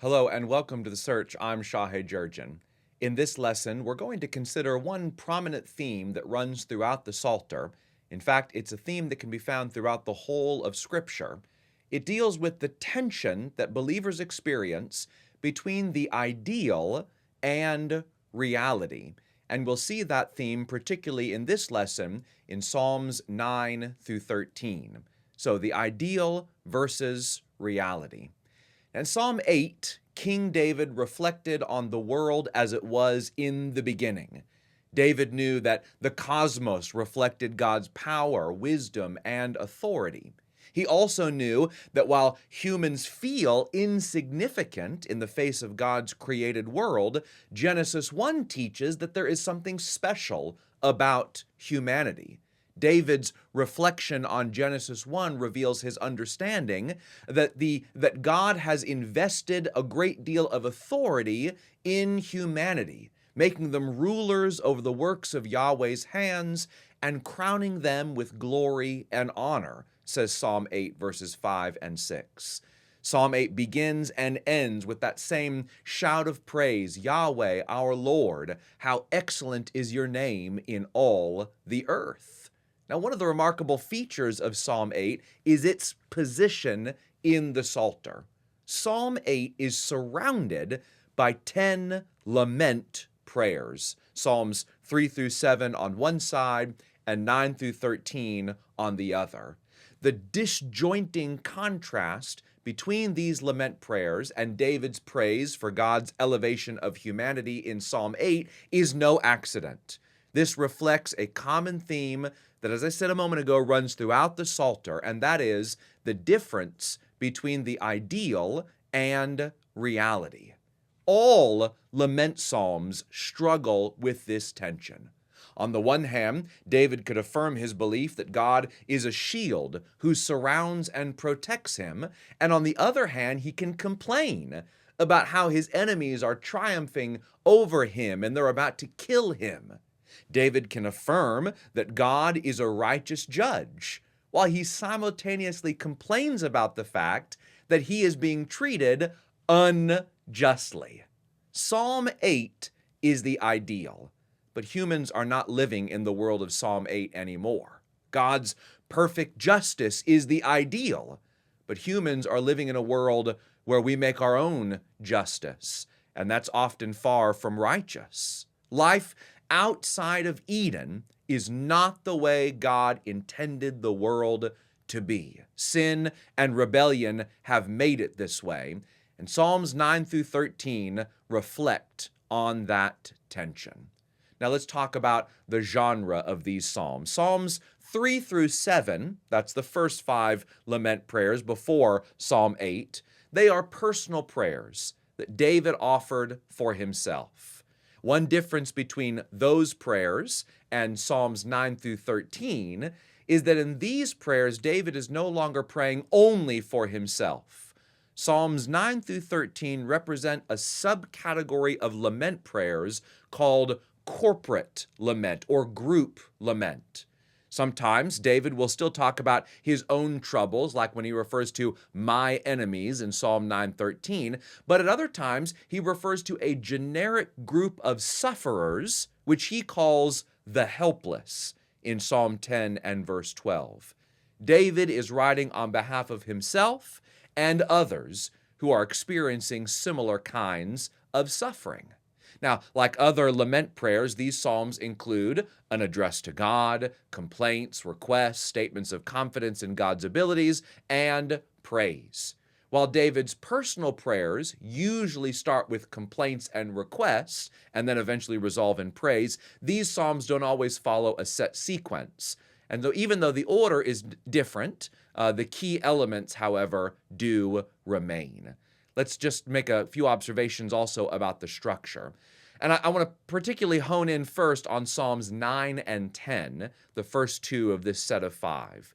Hello and welcome to The Search. I'm Shahid Jurgen. In this lesson, we're going to consider one prominent theme that runs throughout the Psalter. In fact, it's a theme that can be found throughout the whole of Scripture. It deals with the tension that believers experience between the ideal and reality. And we'll see that theme particularly in this lesson in Psalms 9 through 13. So the ideal versus reality. In Psalm 8, King David reflected on the world as it was in the beginning. David knew that the cosmos reflected God's power, wisdom, and authority. He also knew that while humans feel insignificant in the face of God's created world, Genesis 1 teaches that there is something special about humanity. David's reflection on Genesis 1 reveals his understanding that God has invested a great deal of authority in humanity, making them rulers over the works of Yahweh's hands and crowning them with glory and honor, says Psalm 8, verses 5 and 6. Psalm 8 begins and ends with that same shout of praise, Yahweh, our Lord, how excellent is your name in all the earth. Now, one of the remarkable features of Psalm 8 is its position in the Psalter. Psalm 8 is surrounded by 10 lament prayers, Psalms 3 through 7 on one side and 9 through 13 on the other. The disjointing contrast between these lament prayers and David's praise for God's elevation of humanity in Psalm 8 is no accident. This reflects a common theme that, as I said a moment ago, runs throughout the Psalter, and that is the difference between the ideal and reality. All lament psalms struggle with this tension. On the one hand, David could affirm his belief that God is a shield who surrounds and protects him, and on the other hand, he can complain about how his enemies are triumphing over him and they're about to kill him. David can affirm that God is a righteous judge, while he simultaneously complains about the fact that he is being treated unjustly. Psalm 8 is the ideal, but humans are not living in the world of Psalm 8 anymore. God's perfect justice is the ideal, but humans are living in a world where we make our own justice, and that's often far from righteous. Life outside of Eden is not the way God intended the world to be. Sin and rebellion have made it this way, and Psalms 9 through 13 reflect on that tension. Now let's talk about the genre of these psalms. Psalms 3 through 7, that's the first 5 lament prayers before Psalm 8, they are personal prayers that David offered for himself. One difference between those prayers and Psalms 9 through 13 is that in these prayers, David is no longer praying only for himself. Psalms 9 through 13 represent a subcategory of lament prayers called corporate lament or group lament. Sometimes David will still talk about his own troubles, like when he refers to my enemies in Psalm 9:13, but at other times he refers to a generic group of sufferers, which he calls the helpless in Psalm 10 and verse 12. David is writing on behalf of himself and others who are experiencing similar kinds of suffering. Now, like other lament prayers, these psalms include an address to God, complaints, requests, statements of confidence in God's abilities, and praise. While David's personal prayers usually start with complaints and requests and then eventually resolve in praise, these psalms don't always follow a set sequence. And even though the order is different, the key elements, however, do remain. Let's just make a few observations also about the structure. And I want to particularly hone in first on Psalms 9 and 10, the first 2 of this set of 5.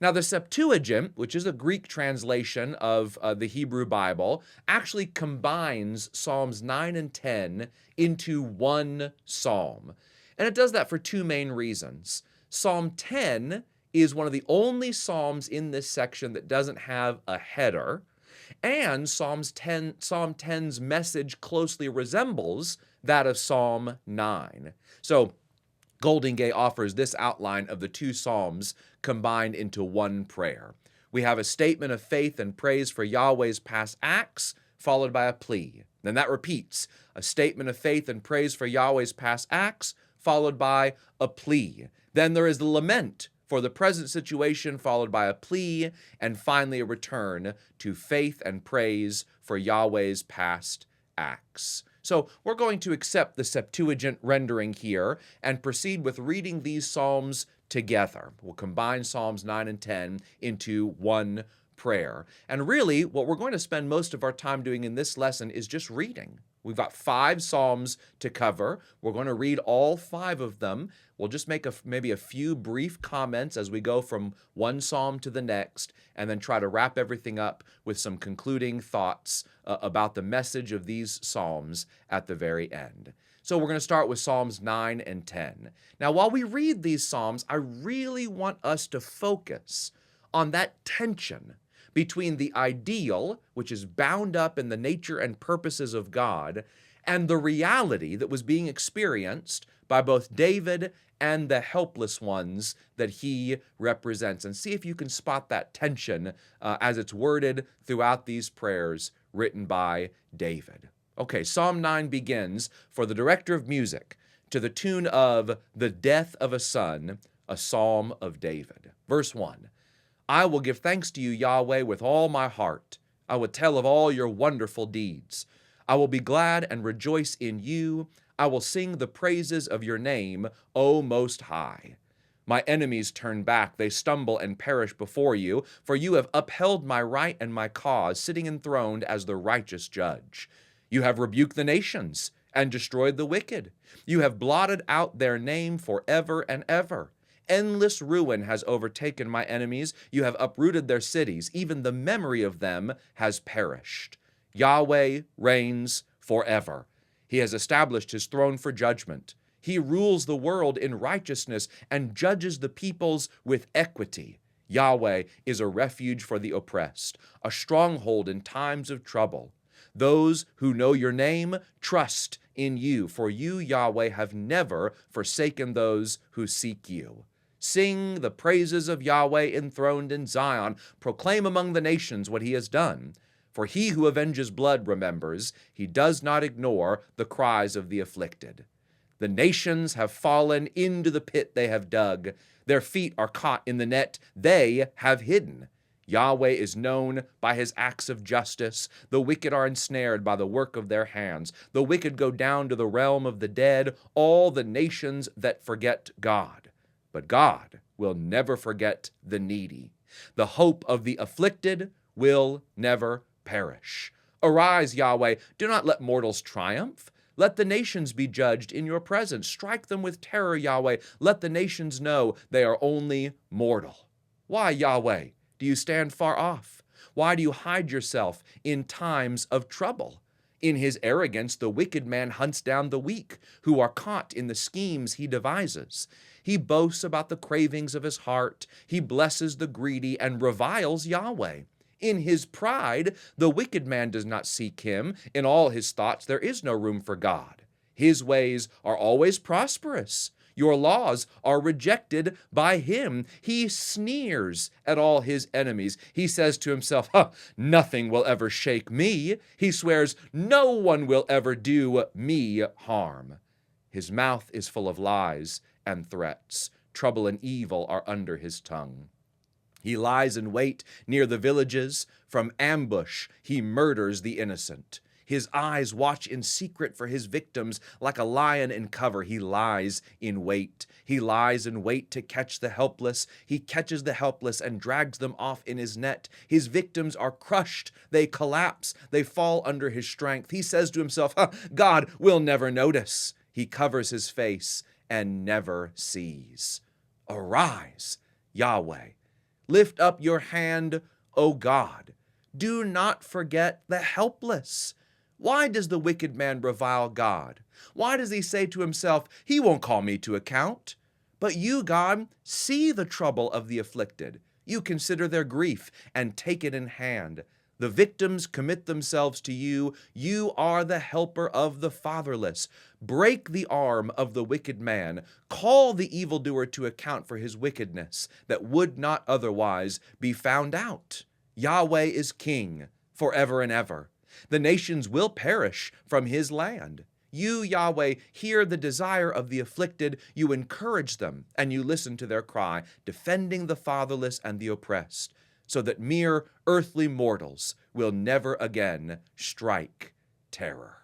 Now, the Septuagint, which is a Greek translation of the Hebrew Bible, actually combines Psalms 9 and 10 into one psalm. And it does that for 2 main reasons. Psalm 10 is one of the only psalms in this section that doesn't have a header. And Psalm 10's message closely resembles that of Psalm 9. So Golden Gate offers this outline of the two Psalms combined into one prayer. We have a statement of faith and praise for Yahweh's past acts, followed by a plea. Then that repeats, a statement of faith and praise for Yahweh's past acts, followed by a plea. Then there is the lament for the present situation, followed by a plea, and finally a return to faith and praise for Yahweh's past acts. So we're going to accept the Septuagint rendering here and proceed with reading these Psalms together. We'll combine Psalms 9 and 10 into one prayer. And really, what we're going to spend most of our time doing in this lesson is just reading. We've got 5 Psalms to cover. We're going to read all 5 of them. We'll just make maybe a few brief comments as we go from one Psalm to the next, and then try to wrap everything up with some concluding thoughts about the message of these Psalms at the very end. So we're going to start with Psalms 9 and 10. Now, while we read these Psalms, I really want us to focus on that tension between the ideal, which is bound up in the nature and purposes of God, and the reality that was being experienced by both David and the helpless ones that he represents. And see if you can spot that tension as it's worded throughout these prayers written by David. Okay, Psalm 9 begins, for the director of music, to the tune of The Death of a Son, a Psalm of David. Verse 1. I will give thanks to you, Yahweh, with all my heart. I will tell of all your wonderful deeds. I will be glad and rejoice in you. I will sing the praises of your name, O Most High. My enemies turn back, they stumble and perish before you, for you have upheld my right and my cause, sitting enthroned as the righteous judge. You have rebuked the nations and destroyed the wicked. You have blotted out their name forever and ever. Endless ruin has overtaken my enemies. You have uprooted their cities. Even the memory of them has perished. Yahweh reigns forever. He has established his throne for judgment. He rules the world in righteousness and judges the peoples with equity. Yahweh is a refuge for the oppressed, a stronghold in times of trouble. Those who know your name trust in you, for you, Yahweh, have never forsaken those who seek you. Sing the praises of Yahweh enthroned in Zion. Proclaim among the nations what he has done. For he who avenges blood remembers. He does not ignore the cries of the afflicted. The nations have fallen into the pit they have dug. Their feet are caught in the net they have hidden. Yahweh is known by his acts of justice. The wicked are ensnared by the work of their hands. The wicked go down to the realm of the dead, all the nations that forget God. But God will never forget the needy. The hope of the afflicted will never perish. Arise, Yahweh, do not let mortals triumph. Let the nations be judged in your presence. Strike them with terror, Yahweh. Let the nations know they are only mortal. Why, Yahweh, do you stand far off? Why do you hide yourself in times of trouble? In his arrogance, the wicked man hunts down the weak, who are caught in the schemes he devises. He boasts about the cravings of his heart. He blesses the greedy and reviles Yahweh. In his pride, the wicked man does not seek him. In all his thoughts, there is no room for God. His ways are always prosperous. Your laws are rejected by him. He sneers at all his enemies. He says to himself, nothing will ever shake me. He swears, no one will ever do me harm. His mouth is full of lies and threats. Trouble and evil are under his tongue. He lies in wait near the villages. From ambush, he murders the innocent. His eyes watch in secret for his victims. Like a lion in cover, he lies in wait. He lies in wait to catch the helpless. He catches the helpless and drags them off in his net. His victims are crushed. They collapse. They fall under his strength. He says to himself, God will never notice. He covers his face and never sees. Arise, Yahweh. Lift up your hand, O God. Do not forget the helpless. Why does the wicked man revile God? Why does he say to himself, he won't call me to account? But you, God, see the trouble of the afflicted. You consider their grief and take it in hand. The victims commit themselves to you. You are the helper of the fatherless. Break the arm of the wicked man. Call the evildoer to account for his wickedness that would not otherwise be found out. Yahweh is king forever and ever. The nations will perish from his land. You, Yahweh, hear the desire of the afflicted. You encourage them, and you listen to their cry, defending the fatherless and the oppressed, so that mere earthly mortals will never again strike terror.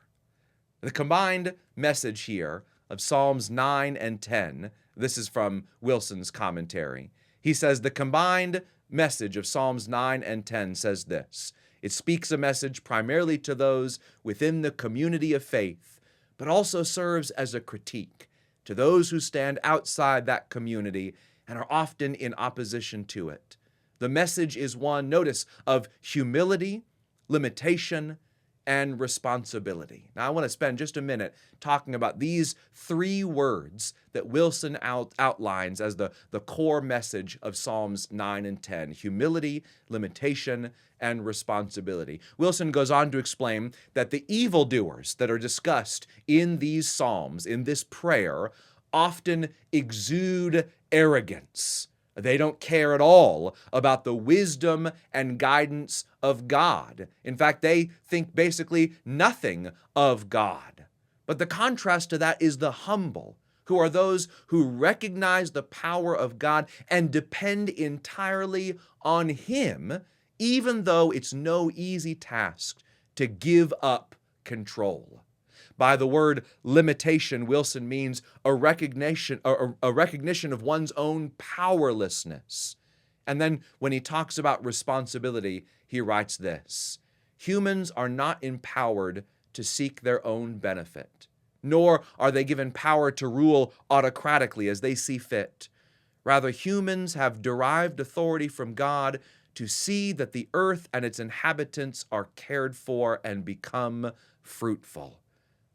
The combined message here of Psalms 9 and 10, this is from Wilson's commentary. He says the combined message of Psalms 9 and 10 says this. It speaks a message primarily to those within the community of faith, but also serves as a critique to those who stand outside that community and are often in opposition to it. The message is one, notice, of humility, limitation, and responsibility. Now, I want to spend just a minute talking about these three words that Wilson outlines as the core message of Psalms 9 and 10, humility, limitation, and responsibility. Wilson goes on to explain that the evildoers that are discussed in these Psalms, in this prayer, often exude arrogance. They don't care at all about the wisdom and guidance of God. In fact, they think basically nothing of God. But the contrast to that is the humble, who are those who recognize the power of God and depend entirely on Him, even though it's no easy task to give up control. By the word limitation, Wilson means a recognition of one's own powerlessness. And then when he talks about responsibility, he writes this: humans are not empowered to seek their own benefit, nor are they given power to rule autocratically as they see fit. Rather, humans have derived authority from God to see that the earth and its inhabitants are cared for and become fruitful.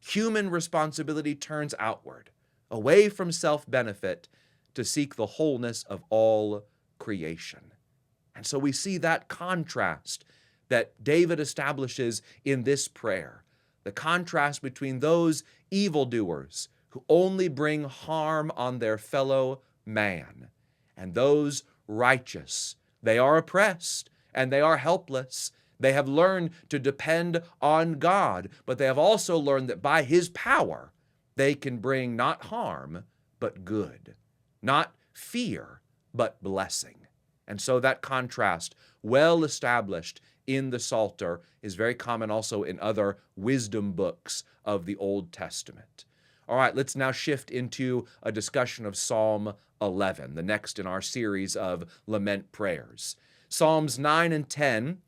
Human responsibility turns outward, away from self-benefit, to seek the wholeness of all creation. And so we see that contrast that David establishes in this prayer, the contrast between those evildoers who only bring harm on their fellow man and those righteous. They are oppressed and they are helpless. They have learned to depend on God, but they have also learned that by His power, they can bring not harm, but good, not fear, but blessing. And so that contrast, well established in the Psalter, is very common also in other wisdom books of the Old Testament. All right, let's now shift into a discussion of Psalm 11, the next in our series of lament prayers. Psalms 9 and 10,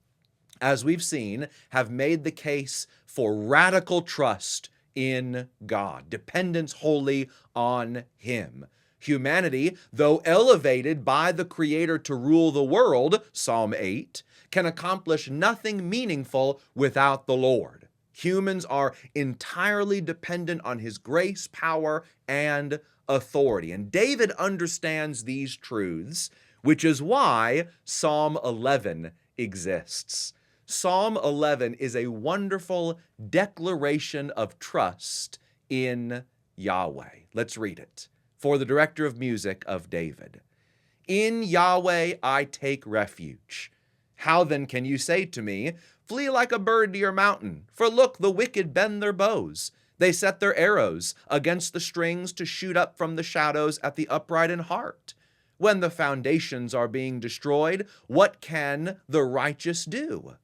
as we've seen, have made the case for radical trust in God, dependence wholly on Him. Humanity, though elevated by the Creator to rule the world, Psalm 8, can accomplish nothing meaningful without the Lord. Humans are entirely dependent on His grace, power, and authority. And David understands these truths, which is why Psalm 11 exists. Psalm 11 is a wonderful declaration of trust in Yahweh. Let's read it. For the director of music of David. In Yahweh I take refuge. How then can you say to me, flee like a bird to your mountain? For look, the wicked bend their bows. They set their arrows against the strings to shoot up from the shadows at the upright in heart. When the foundations are being destroyed, what can the righteous do?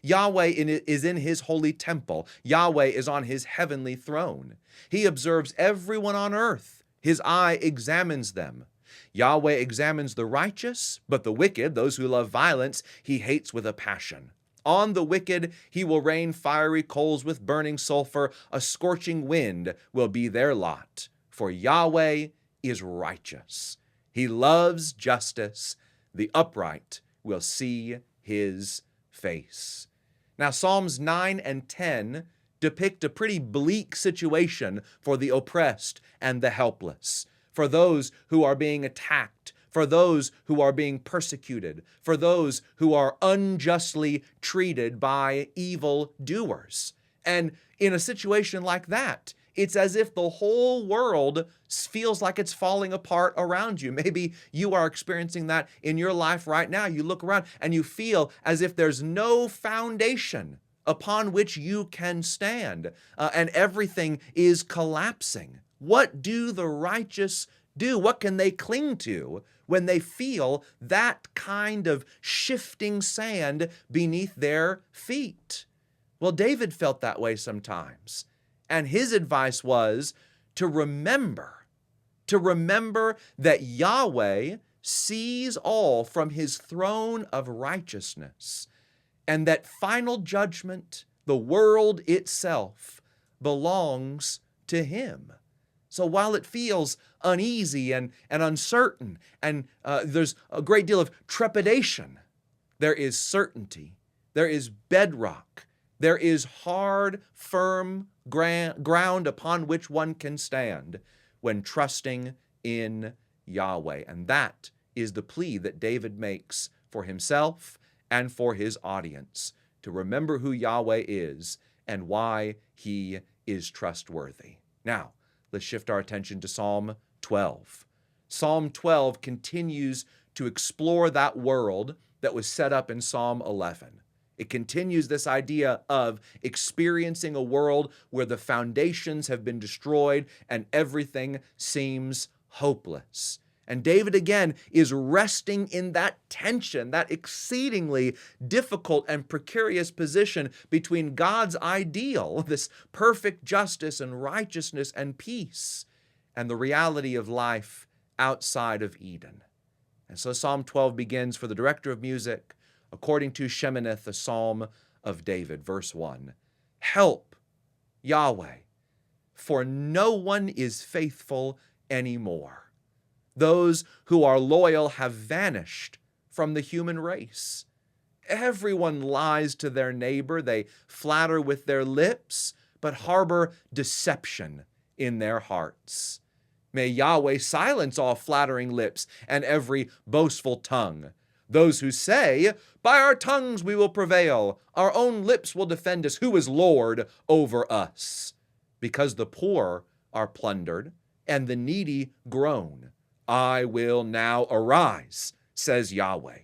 Yahweh is in His holy temple. Yahweh is on His heavenly throne. He observes everyone on earth. His eye examines them. Yahweh examines the righteous, but the wicked, those who love violence, He hates with a passion. On the wicked He will rain fiery coals with burning sulfur. A scorching wind will be their lot. For Yahweh is righteous. He loves justice. The upright will see His face. Now, Psalms 9 and 10 depict a pretty bleak situation for the oppressed and the helpless, for those who are being attacked for those who are being persecuted, for those who are unjustly treated by evil doers. And in a situation like that, it's as if the whole world feels like it's falling apart around you. Maybe you are experiencing that in your life right now. You look around and you feel as if there's no foundation upon which you can stand, and everything is collapsing. What do the righteous do? What can they cling to when they feel that kind of shifting sand beneath their feet? Well, David felt that way sometimes. And his advice was to remember that Yahweh sees all from his throne of righteousness, and that final judgment, the world itself, belongs to him. So while it feels uneasy and uncertain, and there's a great deal of trepidation, there is certainty, there is bedrock, there is hard, firm ground upon which one can stand when trusting in Yahweh. And that is the plea that David makes for himself and for his audience, to remember who Yahweh is and why he is trustworthy. Now, let's shift our attention to Psalm 12. Psalm 12 continues to explore that world that was set up in Psalm 11. It continues this idea of experiencing a world where the foundations have been destroyed and everything seems hopeless. And David, again, is resting in that tension, that exceedingly difficult and precarious position between God's ideal, this perfect justice and righteousness and peace, and the reality of life outside of Eden. And so Psalm 12 begins, for the director of music, according to Sheminith, a psalm of David, verse 1. Help, Yahweh, for no one is faithful anymore. Those who are loyal have vanished from the human race. Everyone lies to their neighbor. They flatter with their lips, but harbor deception in their hearts. May Yahweh silence all flattering lips and every boastful tongue. Those who say, by our tongues we will prevail, our own lips will defend us, who is Lord over us? Because the poor are plundered and the needy groan. I will now arise, says Yahweh.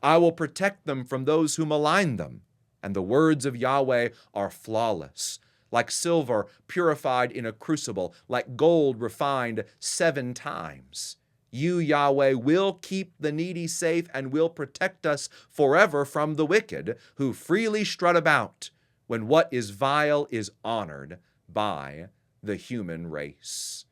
I will protect them from those who malign them. And the words of Yahweh are flawless, like silver purified in a crucible, like gold refined 7 times. You, Yahweh, will keep the needy safe and will protect us forever from the wicked, who freely strut about when what is vile is honored by the human race.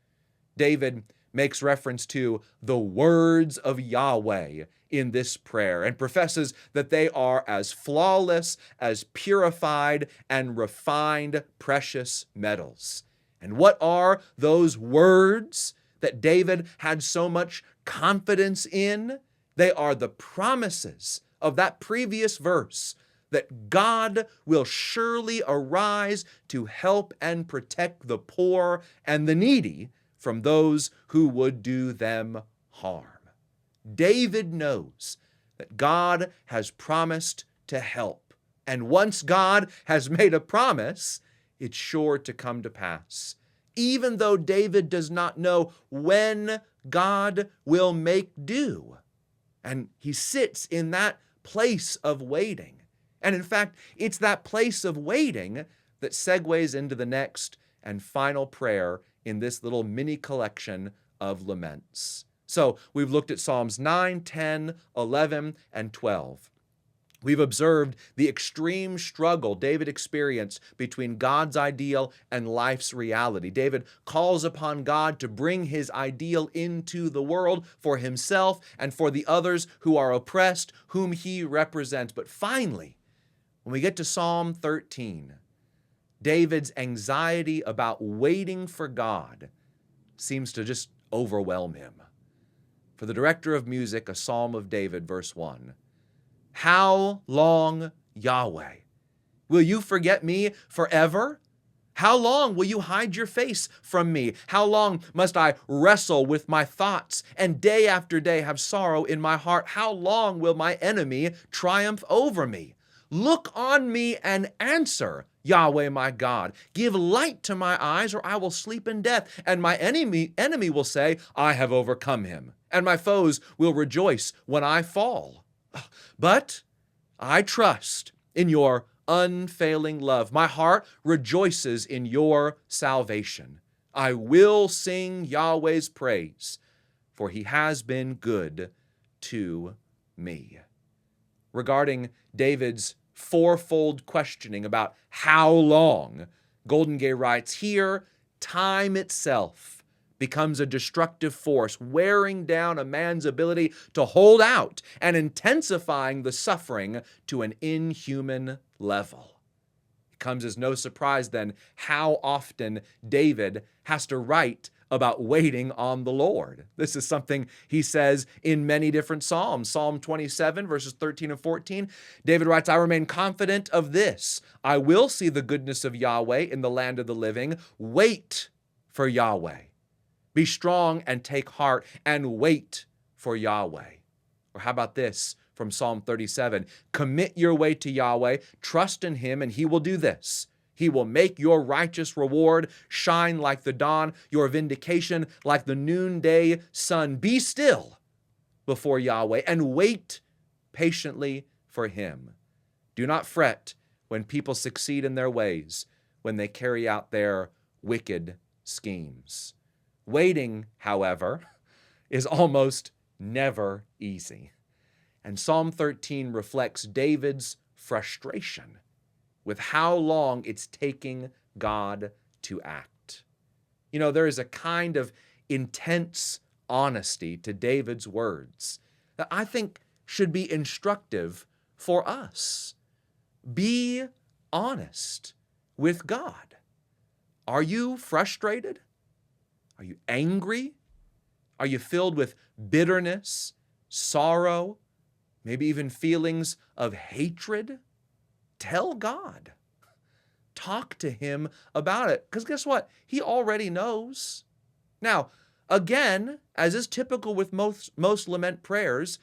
David makes reference to the words of Yahweh in this prayer and professes that they are as flawless, as purified and refined precious metals. And what are those words that David had so much confidence in? They are the promises of that previous verse, that God will surely arise to help and protect the poor and the needy from those who would do them harm. David knows that God has promised to help, and once God has made a promise, it's sure to come to pass. Even though David does not know when God will make due. And he sits in that place of waiting. And in fact, it's that place of waiting that segues into the next and final prayer in this little mini collection of laments. So we've looked at Psalms 9, 10, 11, and 12. We've observed the extreme struggle David experienced between God's ideal and life's reality. David calls upon God to bring his ideal into the world for himself and for the others who are oppressed, whom he represents. But finally, when we get to Psalm 13, David's anxiety about waiting for God seems to just overwhelm him. For the director of music, a Psalm of David, verse 1. How long, Yahweh, will you forget me forever? How long will you hide your face from me? How long must I wrestle with my thoughts and day after day have sorrow in my heart? How long will my enemy triumph over me? Look on me and answer, Yahweh my God. Give light to my eyes, or I will sleep in death. And my enemy will say, I have overcome him. And my foes will rejoice when I fall. But I trust in your unfailing love. My heart rejoices in your salvation. I will sing Yahweh's praise, for he has been good to me. Regarding David's fourfold questioning about how long, Golden Gate writes, here, time itself becomes a destructive force, wearing down a man's ability to hold out and intensifying the suffering to an inhuman level. It comes as no surprise then how often David has to write about waiting on the Lord. This is something he says in many different Psalms. Psalm 27, verses 13 and 14, David writes, I remain confident of this. I will see the goodness of Yahweh in the land of the living. Wait for Yahweh. Be strong and take heart and wait for Yahweh. Or how about this from Psalm 37? Commit your way to Yahweh, trust in him, and he will do this. He will make your righteous reward shine like the dawn, your vindication like the noonday sun. Be still before Yahweh and wait patiently for him. Do not fret when people succeed in their ways, when they carry out their wicked schemes. Waiting, however, is almost never easy. And Psalm 13 reflects David's frustration with how long it's taking God to act. You know, there is a kind of intense honesty to David's words that I think should be instructive for us. Be honest with God. Are you frustrated? Are you angry? Are you filled with bitterness, sorrow, maybe even feelings of hatred? Tell God. Talk to him about it. Because guess what? He already knows. Now, again, as is typical with most lament prayers,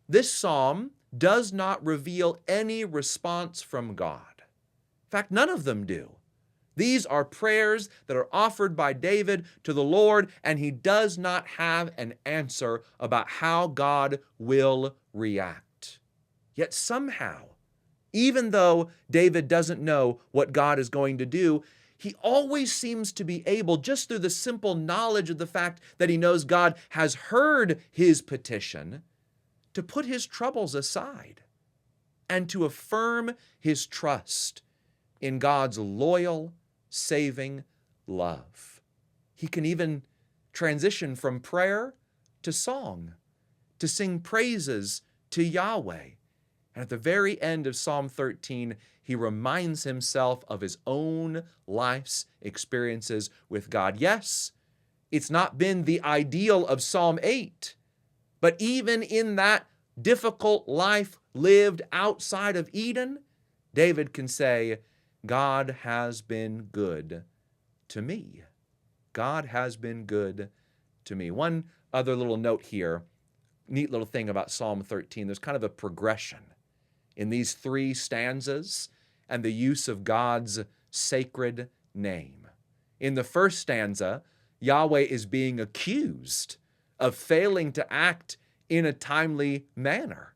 this psalm does not reveal any response from God. In fact, none of them do. These are prayers that are offered by David to the Lord, and he does not have an answer about how God will react. Yet somehow, even though David doesn't know what God is going to do, he always seems to be able, just through the simple knowledge of the fact that he knows God has heard his petition, to put his troubles aside and to affirm his trust in God's loyal, saving love. He can even transition from prayer to song, to sing praises to Yahweh. And at the very end of Psalm 13, he reminds himself of his own life's experiences with God. Yes, it's not been the ideal of Psalm 8, but even in that difficult life lived outside of Eden, David can say, God has been good to me. God has been good to me. One other little note here, neat little thing about Psalm 13, there's kind of a progression in these three stanzas and the use of God's sacred name. In the first stanza, Yahweh is being accused of failing to act in a timely manner.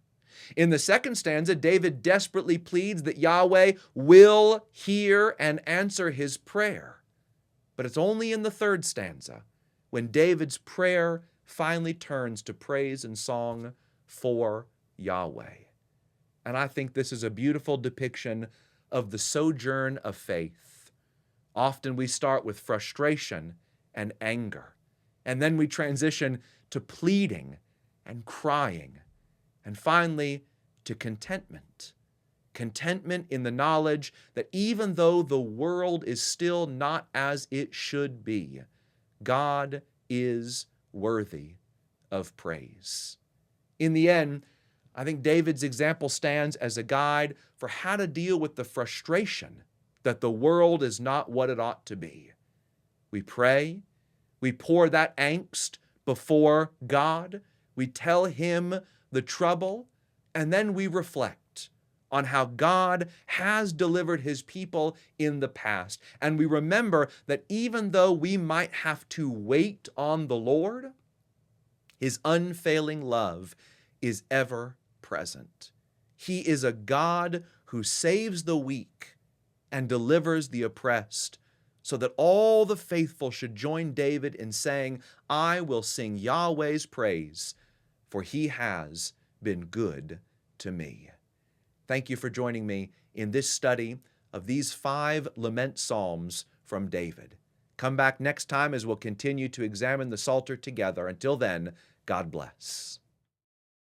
In the second stanza, David desperately pleads that Yahweh will hear and answer his prayer. But it's only in the third stanza when David's prayer finally turns to praise and song for Yahweh. And I think this is a beautiful depiction of the sojourn of faith. Often we start with frustration and anger, and then we transition to pleading and crying, and finally to contentment. Contentment in the knowledge that even though the world is still not as it should be, God is worthy of praise. In the end, I think David's example stands as a guide for how to deal with the frustration that the world is not what it ought to be. We pray, we pour that angst before God, we tell Him the trouble, and then we reflect on how God has delivered His people in the past. And we remember that even though we might have to wait on the Lord, His unfailing love is ever present. He is a God who saves the weak and delivers the oppressed, so that all the faithful should join David in saying, I will sing Yahweh's praise, for He has been good to me. Thank you for joining me in this study of these 5 lament psalms from David. Come back next time as we'll continue to examine the Psalter together. Until then, God bless.